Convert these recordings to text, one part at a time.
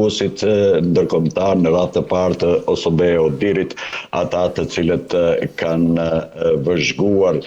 negociuesit ndërkombëtar në radhë të parë të OSBE-Odirit, ata të cilët kanë vëzhguar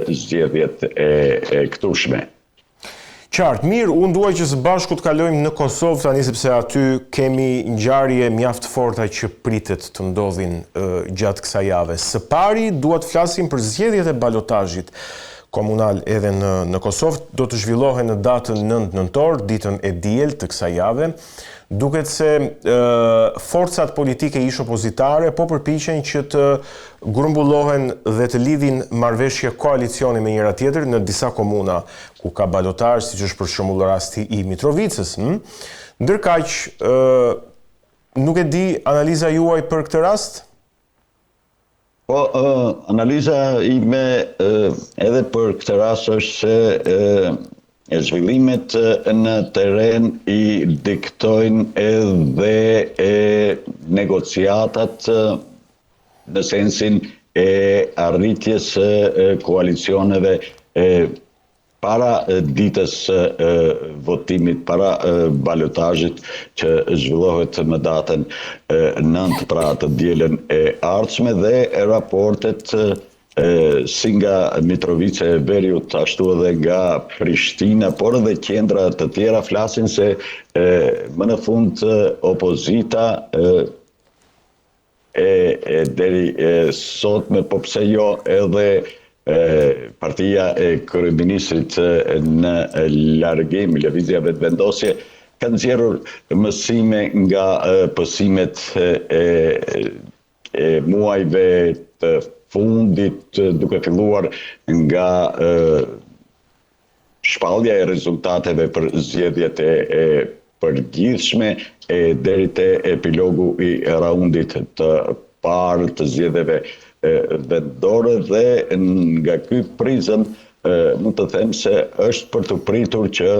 zgjedhjet e këtushme. Qartë, mirë, unë duaj që së bashku të kalojmë në Kosovë tani sepse aty kemi ngjarje mjaft forta që pritet të ndodhin gjatë kësaj jave. Së pari dua të flasim për zgjedhjet e balotazhit komunal edhe në Kosovë, do të zhvillohen në datën 9 nëntor, ditën e diel të kësaj jave. Duket se forcat politike ish opozitare po përpiqen që të grumbullohen dhe të lidhin marrëveshje koalicioni me njëra tjetër në disa komuna ku ka balotazh, siç është për shembull rasti i Mitrovicës. Ndërkaq, nuk e di analiza juaj për këtë rast? Po, analiza ime edhe për këtë rast është se zhvillimet në teren i diktojnë edhe negociatat në sensin e arritjes koalicioneve para ditës votimit, para balotazhit që zhvillohet në datën 9, pra të dielën e ardhshme, dhe raportet si nga Mitrovica e Veriut, ashtu edhe nga Prishtina, por edhe qendra të tjera flasin se më në fund opozita deri sotme, po pse jo edhe partia e kryeministrit në largim, Lëvizja Vetëvendosje, kanë nxjerrur mësime nga pësimet e muajve të fundit, duke filluar nga shpallja e rezultateve për zgjedhjet e përgjithshme deri te epilogu i raundit të parë të zgjedhjeve vendore, dhe nga ky prizëm mund të them se është për të pritur që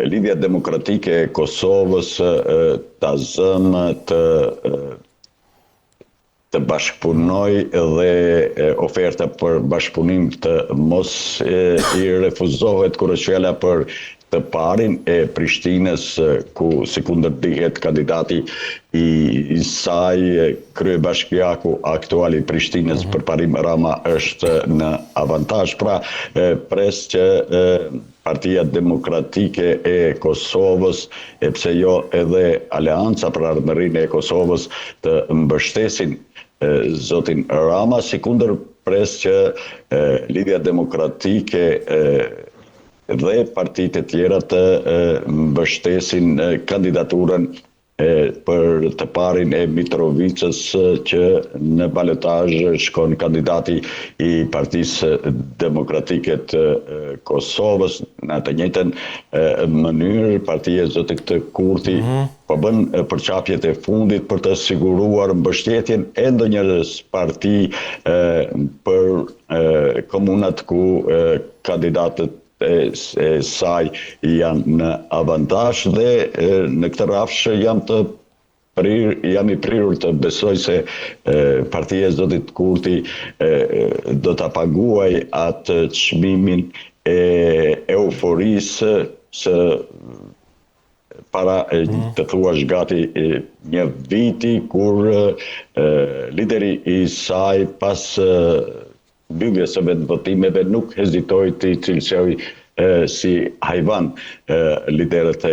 Lidhja Demokratike e Kosovës ta zëmë të bashkëpunoj dhe oferta për bashkëpunim të mos i refuzohet kur është fjala për të parin e Prishtinës, ku sikundërdihet kandidati i saj, kryebashkiaku aktual i Prishtinës, përparim Rama, është në avantazh. Pra, pres që Partia Demokratike e Kosovës, e pse jo edhe Aleanca për Ardhmërinë e Kosovës, të mbështesin zotin Rama, sikundër pres që Lidhja Demokratike dhe partitë e tjera të mbështesin kandidaturën për të parin e Mitrovicës, që në balotazh shkon kandidati i Partisë Demokratike të Kosovës. Në atë njëjtën mënyrë, partia e zotit Kurti po bën përqapjet e fundit për të siguruar mbështetjen e ndonjës parti për komunat ku kandidatët e saj janë në avantazh, dhe në këtë rafsh jam i prirur të besoj se partia e zotit Kurti do ta paguaj atë çmimin e euforisë së para të thuash gati një viti, kur lideri i saj pas mbylljes së votimeve nuk hezitoi të cilësoj si hajvan liderët e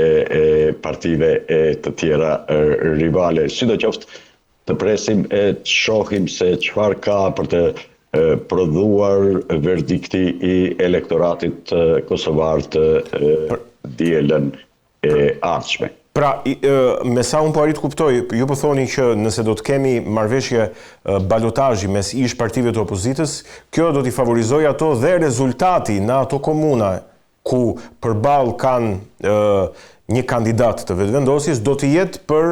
partive të tjera rivale. Sidoqoftë, të presim e të shohim se çfarë ka për të prodhuar verdikti i elektoratit kosovar të dielën e ardhshme. Pra, me sa unë po arrit kuptoj, ju po thoni që nëse do të kemi marrëveshje balotazhi mes ish partive të opozitës, kjo do t'i favorizojë ato, dhe rezultati në ato komuna ku përballë kanë një kandidat të vetëvendosjes do të jetë për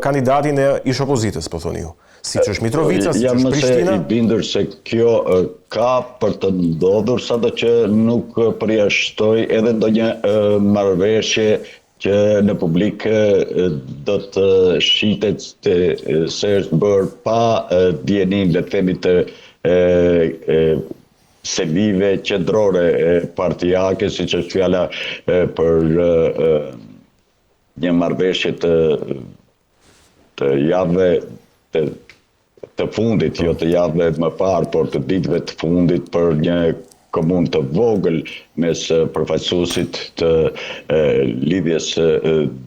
kandidatin e ish opozitës, po thoni ju. Siç është Mitrovica, siç është Prishtina. Jam i bindur se kjo ka për të ndodhur, sado që nuk përjashtoj edhe ndonjë marrëveshje që në publik do të shitet se është bërë pa dijenin, le të themi, të selive qendrore partijake, siç është fjala për një marrëveshje të javëve të fundit, jo të javëve më parë, por të ditëve të fundit për një komunë të vogël mes përfaqësuesit të lidhjes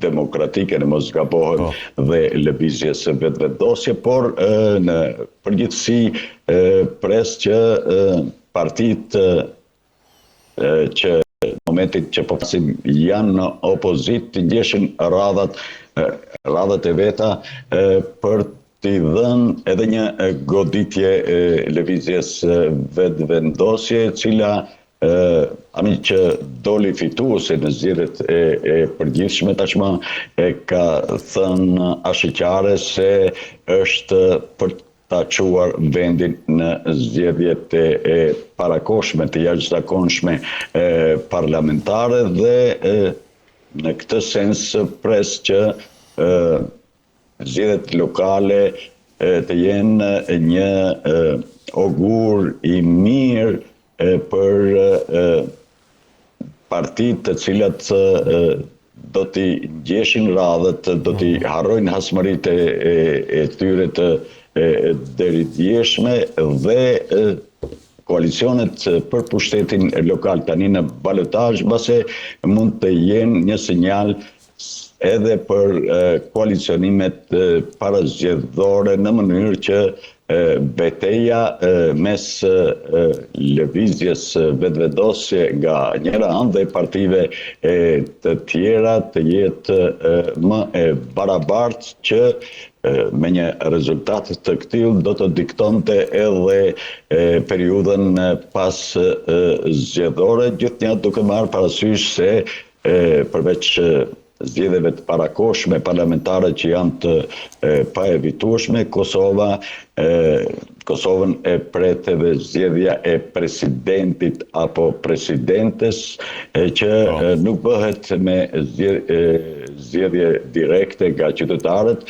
demokratike, në mos gabohet, dhe lëvizjes vetëvendosje, por në përgjithësi pres që partitë që në momentin që po flasim janë në opozit të ndjeshin radhat e veta për t'i dhënë edhe një goditje lëvizjes vetëvendosje, e cila ani që doli fituese në zgjedhjet e përgjithshme tashmë ka thënë ashiqare se është për ta quar vendin në zgjedhjet e parakohshme të jashtëzakonshme parlamentare dhe në këtë sens pres që zgjedhjet lokale të jenë një augur i mirë për partitë të cilat do t'i ngjeshin radhët, do t'i harrojnë hasmëritë e tyre të deritjeshme dhe koalicionet për pushtetin lokal tani në balotazh mbase mund të jenë një sinjal edhe për koalicionimet parazgjedhore në mënyrë që betejë mes lëvizjes vetëvendosje nga njëra anë dhe partive të tjera të jetë më e barabartë që me një rezultat të këtill do të diktonte edhe periudhën pas zgjedhore, gjithnjë duke marrë parasysh se përveç zgjedhjeve të parakohshme parlamentare që janë të paevitueshme, Kosovën e pret edhe zgjedhja e presidentit apo presidentes që nuk bëhet me zgjedhje direkte nga qytetarët,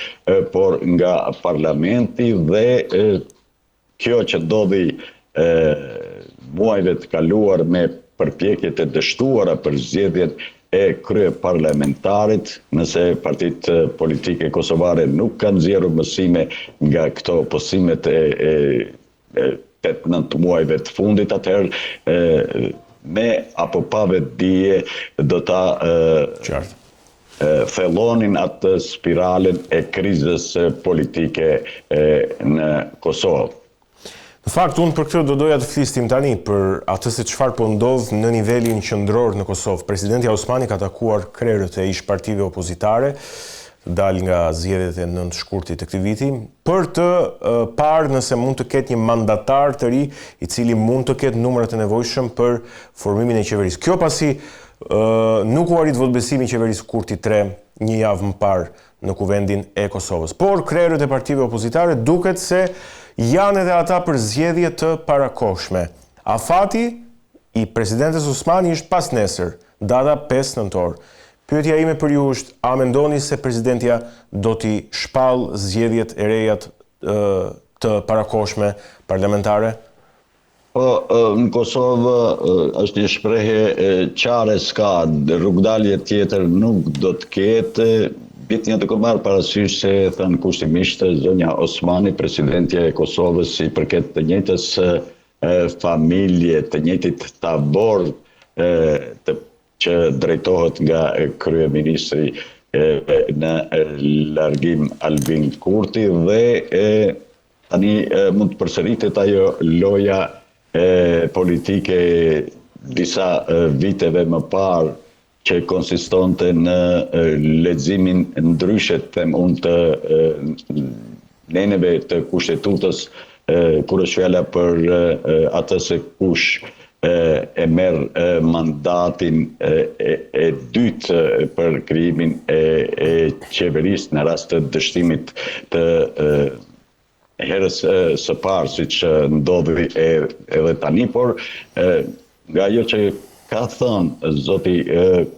por nga parlamenti dhe kjo që ndodhi muajve të kaluar me përpjekjet e dështuara për zgjedhjen e krye parlamentarit, nëse partitë politike kosovare nuk kanë nxjerrur mësime nga këto posimet e 8-9 muajve të fundit, atëherë me apo pa vetdije do ta thellonin atë spiralen e krizës politike në Kosovë. Në fakt, unë për këtë do doja të flisnim tani për atë se çfarë po ndodh në nivelin qendror në Kosovë. Presidenti Osmani ka takuar krerët e ish partive opozitare, dal nga zgjedhjet e 9 shkurtit të këtij viti, për të parë nëse mund të ketë një mandatar të ri i cili mund të ketë numrat e nevojshëm për formimin e qeverisë. Kjo pasi nuk u arrit votbesimi i qeverisë kurti 3 një javë më parë në kuvendin e Kosovës. Por krerët e partive opozitare duket se janë edhe ata për zgjedhje të parakohshme. Afati i presidentes Osmani është pas nesër, data 5 nëntor. Pyetja ime për ju është, a mendoni se presidentja do t'i shpall zgjedhjet e reja të parakohshme parlamentare? Po, në Kosovë është një shprehje qare, s'ka rrugdalje tjetër nuk do të ketë. Bitnja të marrë parasysh se thënë kushtimisht zonja Osmani, presidentja e Kosovës, i përket të njëjtës familje, të njëjtit tabor që drejtohet nga kryeministri në largim Albin Kurti dhe tani mund të përsëritet ajo loja politike disa viteve më parë që konsistonte në leximin ndryshe unë të neneve të kushtetutës kur është fjala për atë se kush e merr mandatin e dytë për krijimin e qeverisë në rast të dështimit të herës së parë, siç ndodhi edhe tani, por nga ajo që ka thënë zoti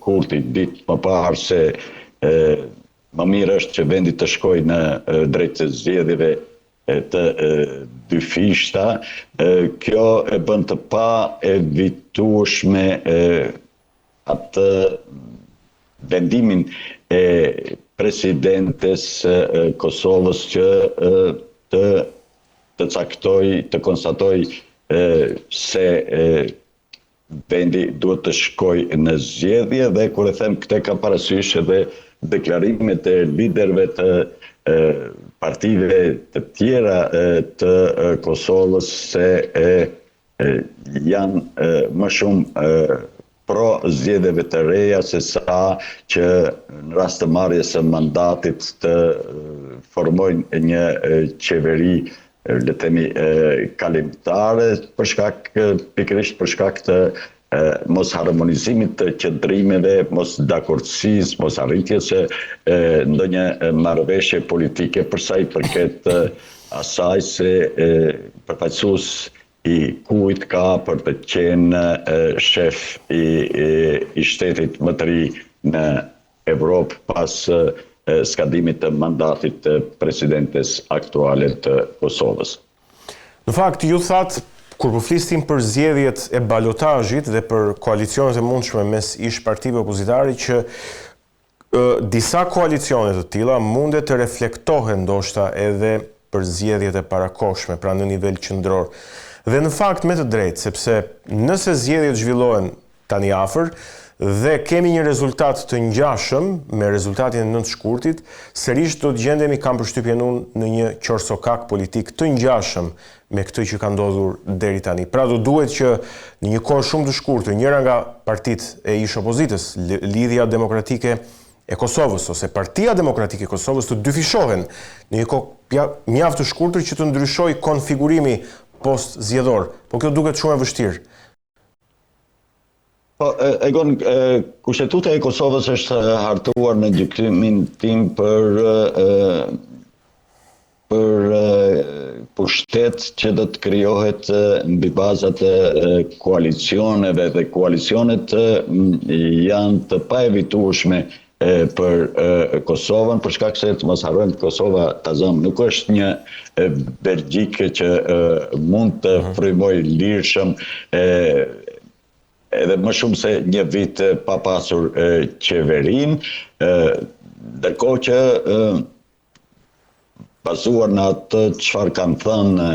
Kurti ditë më parë se më mirë është që vendi të shkojë në drejt zgjedhjeve të dyfishta, kjo e bën të pa evitueshme atë vendimin e presidentes Kosovës që të caktoj, të konstatoj se vendi duhet të shkoj në zgjedhje, dhe kur e them këtë ka parasysh edhe deklarimet e liderëve të partive të tjera të Kosovës se janë më shumë pro zgjedhjeve të reja se sa që në rast të marrjes së mandatit të formojnë një qeveri, le themi, kalimtare, pikërisht për shkak të mos harmonizimit të qëndrimeve, mos dakordësisë, mos arritjes së ndonjë marrëveshje politike për sa i përket asaj se përfaqësues i kujt ka për të qenë shef i shtetit më të ri në Evropë pas skadimit të mandatit të presidentes aktuale të Kosovës. Në fakt, ju thatë, kur po flistim për zgjedhjet e balotazhit dhe për koalicionet e mundshme mes ish partive opozitare, që disa koalicione të tilla mundet të reflektohen ndoshta edhe për zgjedhjet e parakohshme, pra në nivel qendror. Dhe në fakt me të drejtë, sepse nëse zgjedhjet zhvillohen tani afër dhe kemi një rezultat të ngjashëm me rezultatin e 9 shkurtit, sërish do të gjendemi, kam përshtypjen unë, në një qorsokak politik të ngjashëm me këtë që ka ndodhur deri tani. Pra do duhet që në një kohë shumë të shkurtër, njëra nga partitë e ish opozitës, Lidhja Demokratike e Kosovës ose Partia Demokratike e Kosovës, të dyfishohen në një kohë mjaft të shkurtër që të ndryshojë konfigurimi post zgjedhor. Po kjo duket shumë e vështirë. Egon, kushtetuta e Kosovës është hartuar në gjykimin tim për pushtet që do të krijohet mbi bazat e koalicioneve, dhe koalicionet janë të paevitueshme për Kosovën, për shkak se të mos harrojmë Kosova tazëm nuk është një Belgjikë që mund të frymojë lirshëm edhe më shumë se një vit pa pasur qeverin, ndërkohë që bazuar në atë çfarë kanë thënë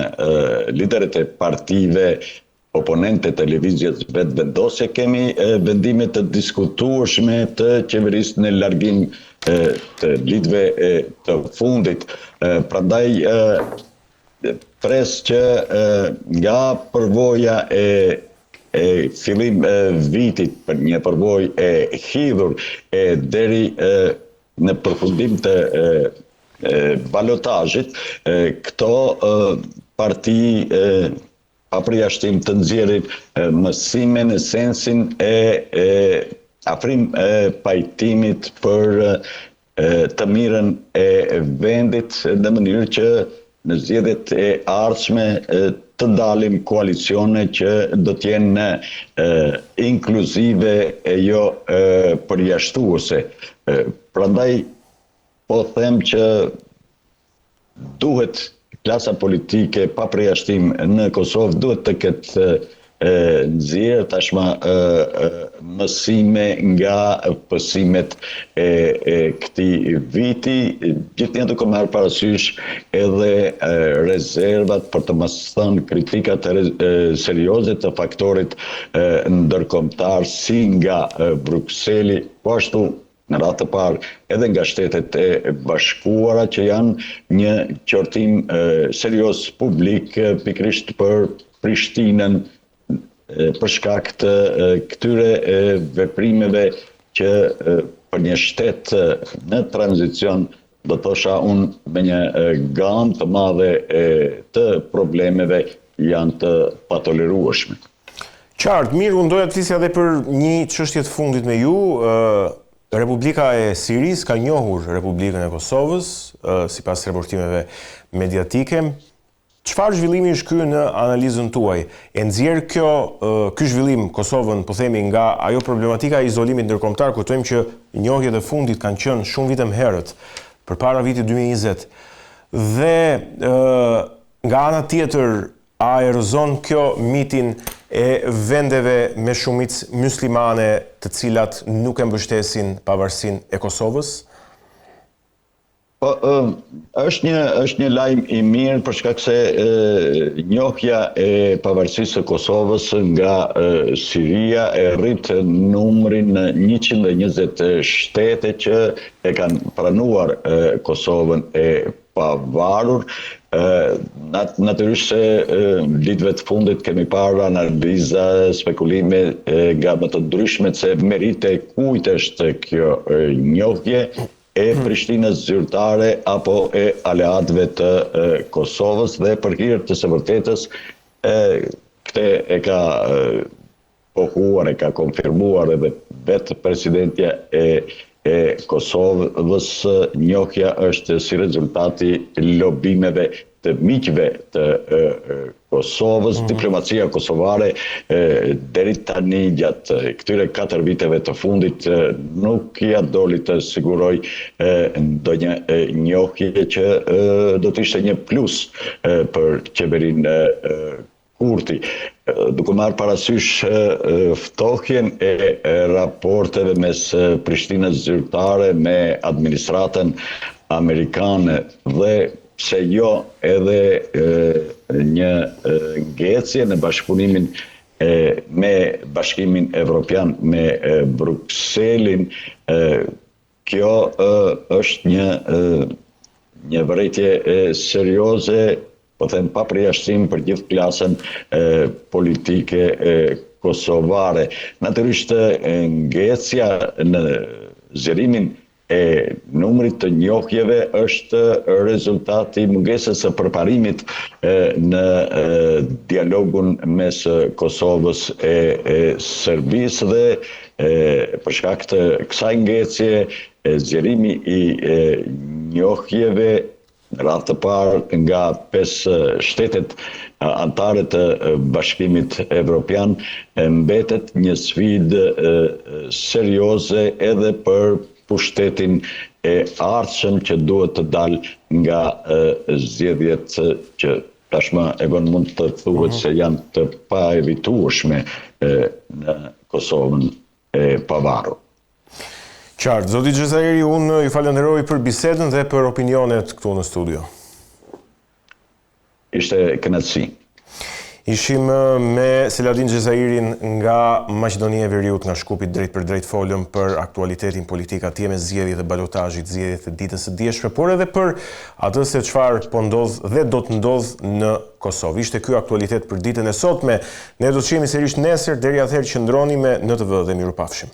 liderët e partive oponente të lëvizjes vetëvendosje, kemi vendime të diskutueshme të qeverisë në largim të viteve të fundit. Prandaj pres që nga përvoja e fillim vitit, për një përvojë e hidhur deri në përfundim të balotazhit, këto parti pa përjashtim të nxjerrin mësime në sensin e afrim pajtimit për të mirën e vendit, në mënyrë që në zgjedhjet e ardhshme të dalim koalicione që do të jenë inkluzive e jo përjashtuese. Prandaj po them që duhet klasa politike pa përjashtim në Kosovë duhet të ketë nxjerrë tashmë mësime nga pësimet e këtij viti, gjithnjë duke marrë parasysh edhe rezervat, për të mos thënë kritikat serioze të faktorit ndërkombëtar si nga Brukseli, po ashtu në radhë të parë edhe nga Shtetet e Bashkuara, që janë një qortim serioz publik pikërisht për Prishtinën, për shkak të këtyre veprimeve që për një shtet në tranzicion, do thosha unë, me një gamë të madhe të problemeve janë të patolerueshme. Qartë, mirë, unë doja të flisja edhe për një çështje të fundit me ju. Republika e Siris ka njohur Republikën e Kosovës, sipas raportimeve mediatike. Çfarë zhvillimi është ky në analizën tuaj? E nxjerr ky zhvillim Kosovën, po themi, nga ajo problematika e izolimit ndërkombëtar, kujtojmë që njohjet e fundit kanë qenë shumë vite më herët, përpara vitit 2020. Dhe nga ana tjetër, a erozon kjo mitin e vendeve me shumicë muslimane të cilat nuk e mbështesin pavarësinë e Kosovës? Po, është një lajm I mirë për shkak se njohja e pavarësisë së Kosovës nga Siria e rrit numrin në 120 shtete që e kanë pranuar Kosovën e pavarur. Natyrisht se ditëve të fundit kemi parë analiza, spekulime nga më të ndryshmet se merite kujt është kjo njohje e Prishtinës zyrtare apo e aleatëve të Kosovës dhe për hir të së vërtetës këtë e ka pohuar, e ka konfirmuar edhe vetë presidentja e Kosovës. Njohja është si rezultati lobimeve të miqve të Kosovës. Diplomacia kosovare deri tani gjatë këtyre 4 viteve të fundit nuk ja doli të siguroj ndonjë njohje që do të ishte një plus për qeverinë Kurti. Duke marrë parasysh ftohjen e raporteve mes Prishtinës zyrtare me administratën amerikane dhe pse jo edhe një ngecje në bashkëpunimin me Bashkimin Evropian, me Brukselin, kjo është një vërejtje serioze, po them pa përjashtim për gjithë klasën politike kosovare. Natyrisht ngecja në zgjerimin e numrit të njohjeve është rezultati mungesës së përparimit në dialogun mes Kosovës e Serbisë dhe për shkak të kësaj ngecje zgjerimi I njohjeve në radhë të parë nga 5 shtetet anëtare të Bashkimit Evropian mbetet një sfidë serioze edhe për pushtetin e ardhshëm që duhet të dalë nga zgjedhjet që tashmë mund të thuhet se janë të paevitueshme në Kosovën e pavarur. Qartë, zoti Xhezairi, unë ju falenderoj për bisedën dhe për opinionet këtu në studio. Ishte kënaqësi. Ishim me Seladin Xhezairin nga Maqedonia e Veriut, nga Shkupi drejt për drejt folëm për aktualitetin politik atje me zgjedhjet e balotazhit, zgjedhjet e ditës së dieshme, por edhe për atë se çfarë po ndodh dhe do të ndodh në Kosovë. Ishte ky aktualitet për ditën e sotme. Ne do të shihemi sërish nesër, deri atëherë qëndroni me NTV dhe mirupafshim.